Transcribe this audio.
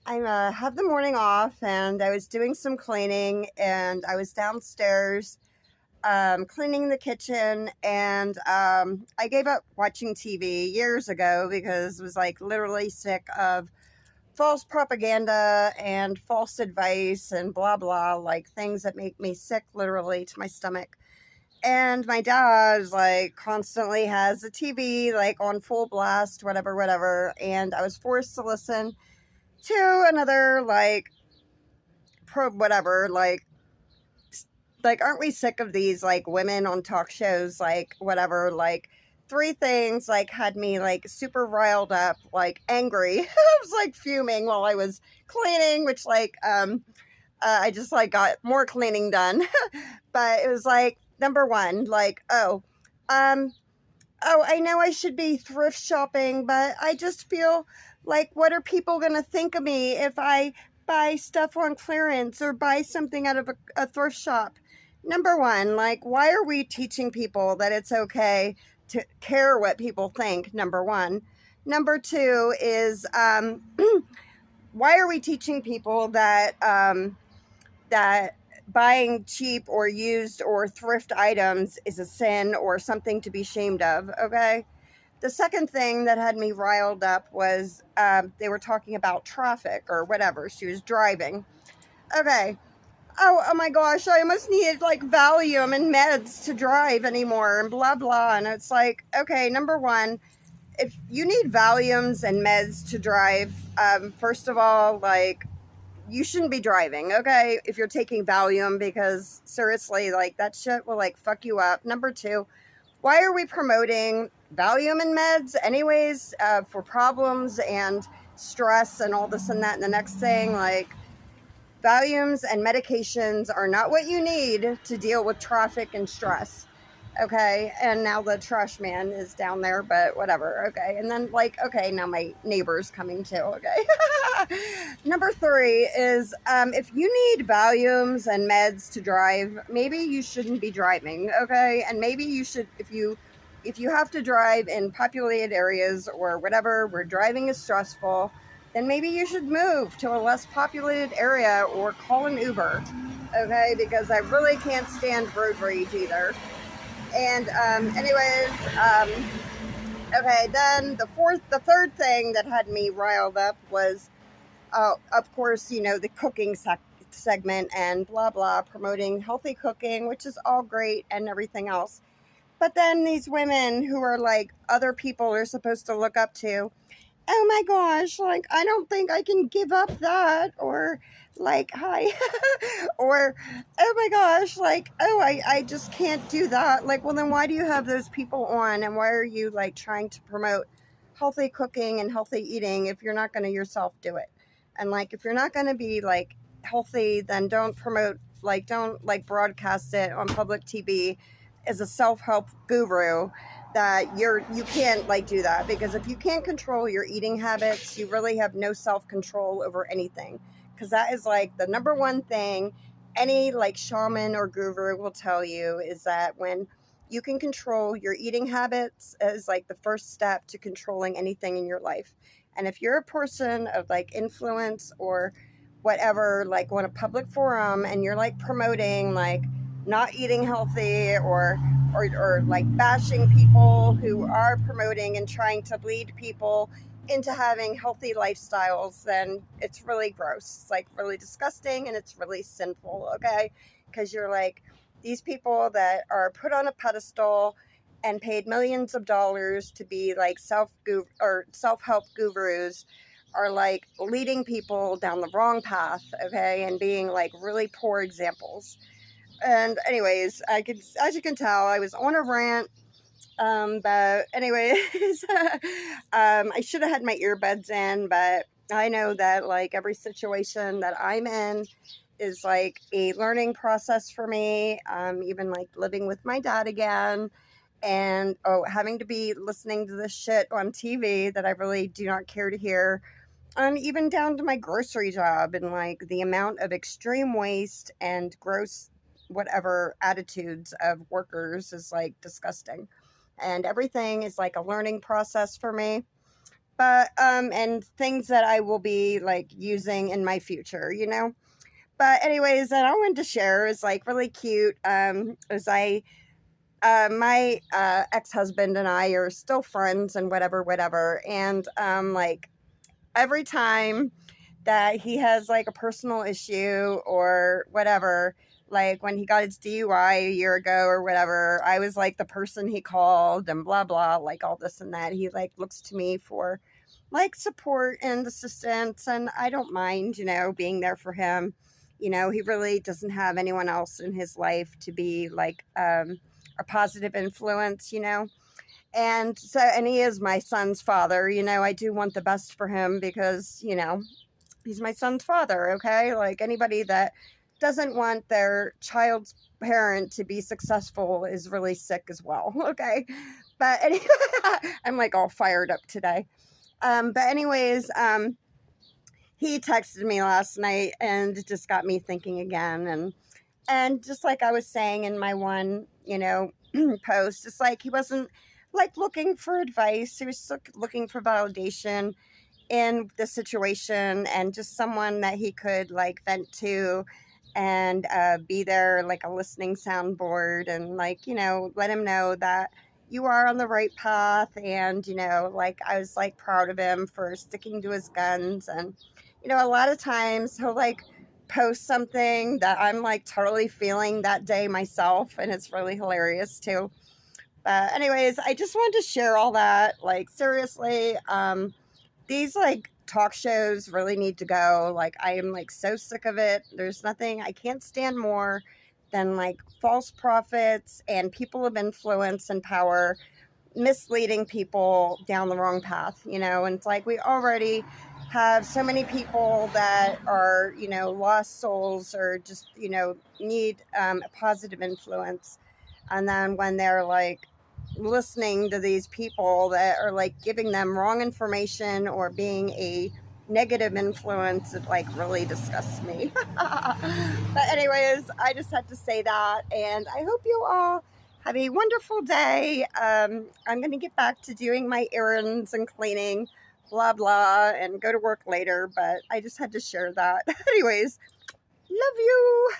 I have the morning off, and I was doing some cleaning, and I was downstairs cleaning the kitchen, and I gave up watching TV years ago because I was like literally sick of false propaganda and false advice and blah blah, like things that make me sick literally to my stomach. And my dad like constantly has the TV like on full blast, whatever, whatever, and I was forced to listen to another like pro whatever like aren't we sick of these like women on talk shows, like whatever, like three things like had me like super riled up, like angry. I was like fuming while I was cleaning, which I just like got more cleaning done. But it was like number one, like um I know I should be thrift shopping, but I just feel like, what are people going to think of me if I buy stuff on clearance or buy something out of a thrift shop? Number one, like, why are we teaching people that it's okay to care what people think? Number one. Number two is, why are we teaching people that buying cheap or used or thrift items is a sin or something to be ashamed of? Okay. The second thing that had me riled up was they were talking about traffic or whatever. She was driving. Okay. Oh my gosh, I almost needed like Valium and meds to drive anymore and blah blah. And it's like, okay, number one, if you need Valiums and meds to drive, first of all, like, you shouldn't be driving, okay, if you're taking Valium, because seriously, like, that shit will like fuck you up. Number two, why are we promoting Valium and meds anyways, for problems and stress and all this and that? And the next thing, like, Valiums and medications are not what you need to deal with traffic and stress. Okay. And now the trash man is down there, but whatever. Okay. And then, like, okay, now my neighbor's coming too. Okay. Number three is if you need Valiums and meds to drive, maybe you shouldn't be driving. Okay. And maybe you should, if you have to drive in populated areas or whatever, where driving is stressful, then maybe you should move to a less populated area or call an Uber, okay? Because I really can't stand road rage either. And okay, then the third thing that had me riled up was, of course, the cooking segment and blah blah, promoting healthy cooking, which is all great and everything else. But then these women who are like other people are supposed to look up to, oh my gosh, like, I don't think I can give up that, or like, hi, or, oh my gosh, like, oh, I just can't do that. Like, well, then why do you have those people on, and why are you like trying to promote healthy cooking and healthy eating if you're not going to yourself do it? And like, if you're not going to be like healthy, then don't promote, like, don't like broadcast it on public TV as a self-help guru, that you can't like do that, because if you can't control your eating habits, you really have no self-control over anything, because that is like the number one thing any like shaman or guru will tell you, is that when you can control your eating habits is like the first step to controlling anything in your life. And if you're a person of like influence or whatever, like on a public forum, and you're like promoting like not eating healthy, or like bashing people who are promoting and trying to lead people into having healthy lifestyles, then it's really gross. It's like really disgusting, and it's really sinful, okay? Because you're like, these people that are put on a pedestal and paid millions of dollars to be like self-help gurus are like leading people down the wrong path, okay? And being like really poor examples. And anyways, as you can tell, I was on a rant. But anyways, I should have had my earbuds in, but I know that like every situation that I'm in is like a learning process for me. Even like living with my dad again, and having to be listening to this shit on TV that I really do not care to hear. Even down to my grocery job, and like the amount of extreme waste and gross whatever attitudes of workers is like disgusting. And everything is like a learning process for me. but and things that I will be like using in my future, you know. But anyways, that I wanted to share is like really cute. As I my ex-husband and I are still friends and whatever, whatever. And like every time that he has like a personal issue or whatever, like when he got his DUI a year ago or whatever, I was like the person he called and blah blah, like all this and that. He like looks to me for like support and assistance, and I don't mind, you know, being there for him. You know, he really doesn't have anyone else in his life to be like a positive influence, you know. And so, and he is my son's father, you know. I do want the best for him because, you know, he's my son's father, okay? Like anybody that doesn't want their child's parent to be successful is really sick as well, okay? But anyway, I'm like all fired up today. But anyways, he texted me last night and it just got me thinking again. And just like I was saying in my one, you know, post, it's like he wasn't like looking for advice. He was looking for validation in the situation and just someone that he could like vent to and be there like a listening soundboard and like, you know, let him know that you are on the right path. And, you know, like I was like proud of him for sticking to his guns. And, you know, a lot of times he'll like post something that I'm like totally feeling that day myself, and it's really hilarious too. But anyways, I just wanted to share all that. Like seriously, these like talk shows really need to go. Like I am like so sick of it. There's nothing I can't stand more than like false prophets and people of influence and power misleading people down the wrong path, you know. And it's like we already have so many people that are, you know, lost souls or just, you know, need a positive influence. And then when they're like listening to these people that are like giving them wrong information or being a negative influence, it like really disgusts me. But anyways, I just had to say that, and I hope you all have a wonderful day. I'm going to get back to doing my errands and cleaning, blah blah, and go to work later, but I just had to share that. Anyways, love you.